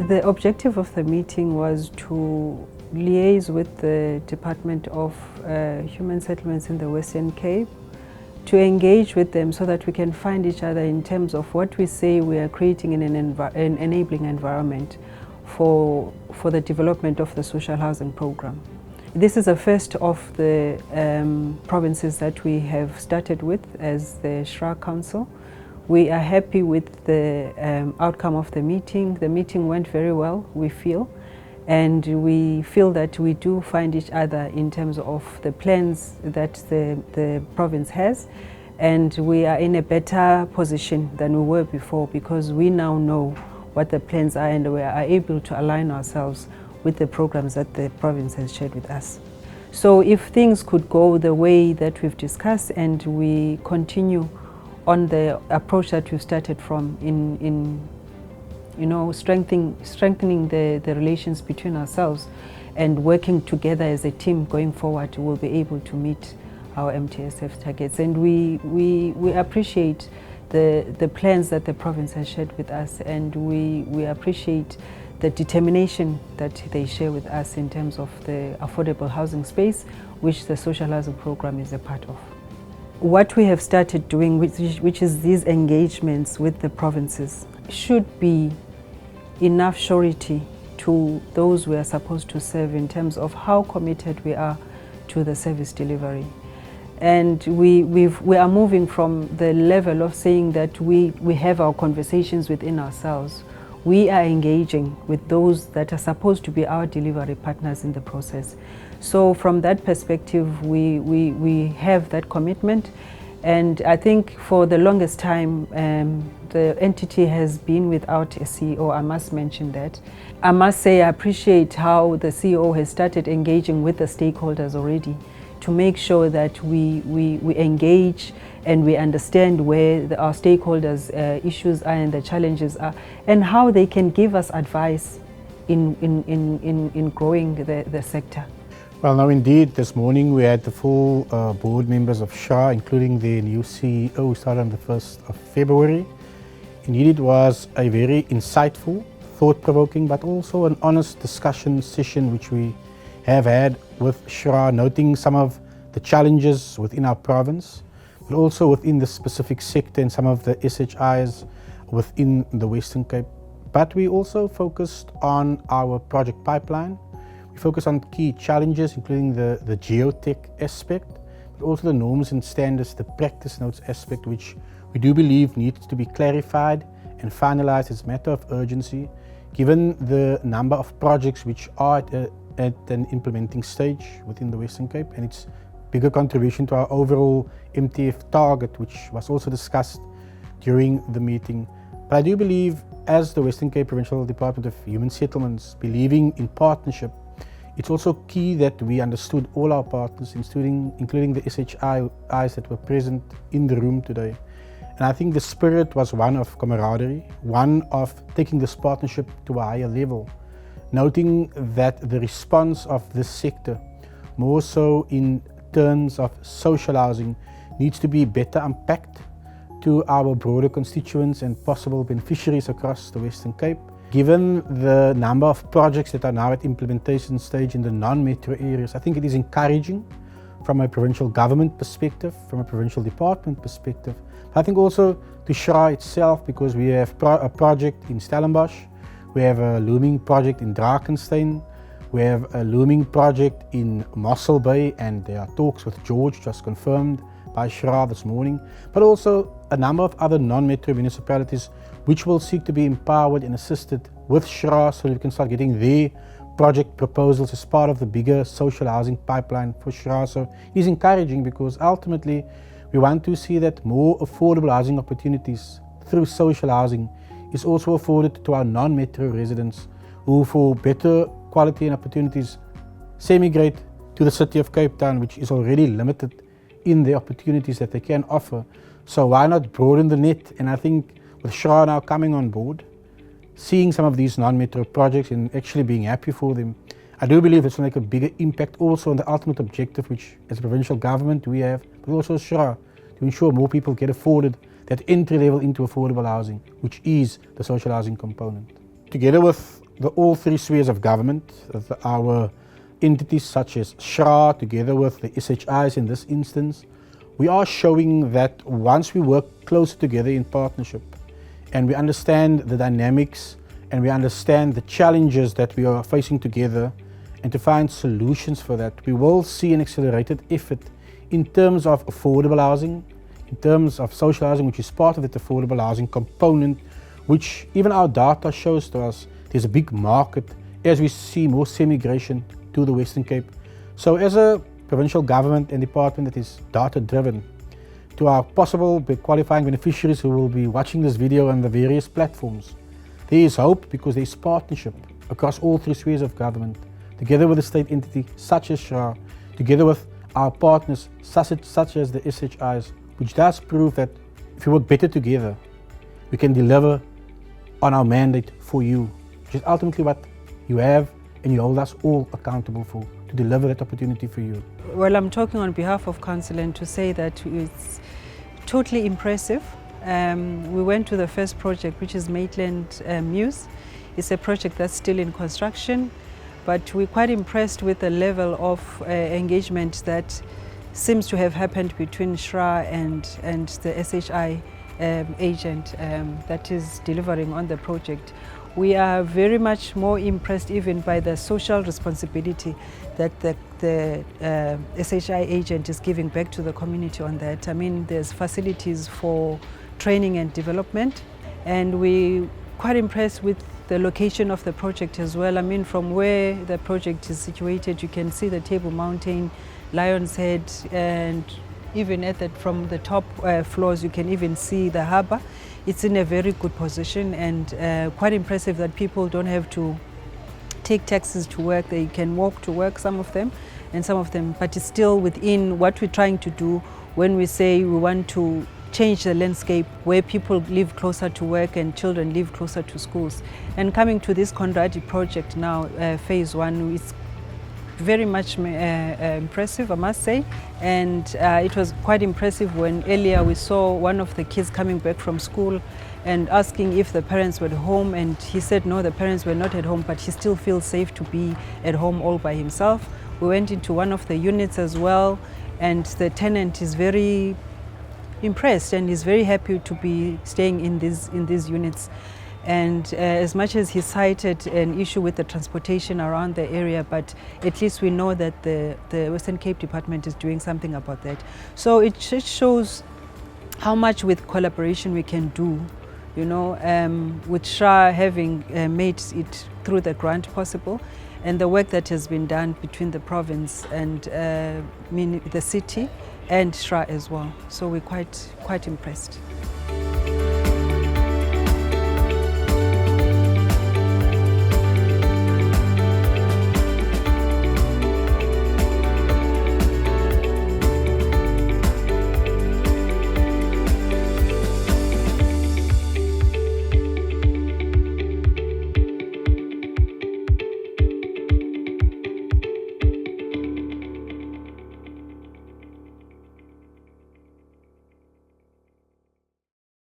The objective of the meeting was to liaise with the Department of Human Settlements in the Western Cape, to engage with them so that we can find each other in terms of what we say we are creating an enabling environment for the development of the social housing program. This is the first of the provinces that we have started with as the SHRA Council. We are happy with the outcome of the meeting. The meeting went very well, we feel, and we feel that we do find each other in terms of the plans that the province has, and we are in a better position than we were before because we now know what the plans are and we are able to align ourselves with the programs that the province has shared with us. So if things could go the way that we've discussed and we continue on the approach that we've started from in strengthening the relations between ourselves and working together as a team going forward, we'll be able to meet our MTSF targets. And we appreciate the plans that the province has shared with us, and we appreciate the determination that they share with us in terms of the affordable housing space, which the social housing program is a part of. What we have started doing, which is these engagements with the provinces, should be enough surety to those we are supposed to serve in terms of how committed we are to the service delivery. And we are moving from the level of saying that we have our conversations within ourselves. We are engaging with those that are supposed to be our delivery partners in the process. So from that perspective, we have that commitment. And I think for the longest time, the entity has been without a CEO, I must mention that. I must say I appreciate how the CEO has started engaging with the stakeholders already to make sure that we engage and we understand where our stakeholders' issues are and the challenges are, and how they can give us advice in growing the sector. Well, now indeed, this morning we had the full board members of SHRA, including the new CEO who started on the 1st of February. Indeed, it was a very insightful, thought-provoking, but also an honest discussion session which we have had with SHRA, noting some of the challenges within our province, but also within the specific sector and some of the SHIs within the Western Cape. But we also focused on our project pipeline. We focus on key challenges, including the geotech aspect, but also the norms and standards, the practice notes aspect, which we do believe needs to be clarified and finalized as a matter of urgency, given the number of projects which are at an implementing stage within the Western Cape and its bigger contribution to our overall MTF target, which was also discussed during the meeting. But I do believe, as the Western Cape Provincial Department of Human Settlements, believing in partnership, it's also key that we understood all our partners, including the SHIs that were present in the room today. And I think the spirit was one of camaraderie, one of taking this partnership to a higher level, noting that the response of this sector, more so in terms of social housing, needs to be better unpacked to our broader constituents and possible beneficiaries across the Western Cape. Given the number of projects that are now at implementation stage in the non-metro areas, I think it is encouraging from a provincial government perspective, from a provincial department perspective. But I think also to SHRA itself, because we have a project in Stellenbosch, we have a looming project in Drakensberg, we have a looming project in Mossel Bay, and there are talks with George, just confirmed by SHRA this morning, but also a number of other non-metro municipalities which will seek to be empowered and assisted with SHRA so that we can start getting their project proposals as part of the bigger social housing pipeline for SHRA. So it is encouraging because ultimately we want to see that more affordable housing opportunities through social housing is also afforded to our non-metro residents who, for better quality and opportunities, semi-migrate to the city of Cape Town, which is already limited in the opportunities that they can offer. So why not broaden the net? And I think with SHRA now coming on board, seeing some of these non-metro projects and actually being happy for them, I do believe it's going to make a bigger impact also on the ultimate objective, which as a provincial government we have, but also SHRA, to ensure more people get afforded that entry level into affordable housing, which is the social housing component. Together with all three spheres of government, our entities such as SHRA together with the SHIs in this instance, we are showing that once we work closer together in partnership and we understand the dynamics and we understand the challenges that we are facing together and to find solutions for that, we will see an accelerated effort in terms of affordable housing, in terms of social housing, which is part of that affordable housing component, which even our data shows to us there's a big market as we see more migration to the Western Cape. So as a provincial government and department that is data driven, to our possible qualifying beneficiaries who will be watching this video on the various platforms, there is hope because there is partnership across all three spheres of government, together with a state entity such as SHRA, together with our partners such as the SHIs, which does prove that if we work better together, we can deliver on our mandate for you, which is ultimately what you have and you hold us all accountable for, to deliver that opportunity for you. Well, I'm talking on behalf of Council and to say that it's totally impressive. We went to the first project, which is Maitland Muse. It's a project that's still in construction, but we're quite impressed with the level of engagement that seems to have happened between SHRA and the SHI agent that is delivering on the project. We are very much more impressed even by the social responsibility that the SHI agent is giving back to the community on that. I mean, there's facilities for training and development, and we're quite impressed with the location of the project as well. I mean, from where the project is situated, you can see the Table Mountain, Lion's Head, and even from the top floors, you can even see the harbour. It's in a very good position, and quite impressive that people don't have to take taxis to work. They can walk to work, some of them, but it's still within what we're trying to do when we say we want to change the landscape where people live closer to work and children live closer to schools. And coming to this Conradi project now, phase 1, it's very much impressive, I must say, and it was quite impressive when earlier we saw one of the kids coming back from school and asking if the parents were at home, and he said no, the parents were not at home, but he still feels safe to be at home all by himself. We went into one of the units as well, and the tenant is very impressed and is very happy to be staying in these units. And as much as he cited an issue with the transportation around the area, but at least we know that the Western Cape Department is doing something about that. So it just shows how much with collaboration we can do, you know, with SHRA having made it through the grant possible, and the work that has been done between the province and the city and SHRA as well. So we're quite impressed.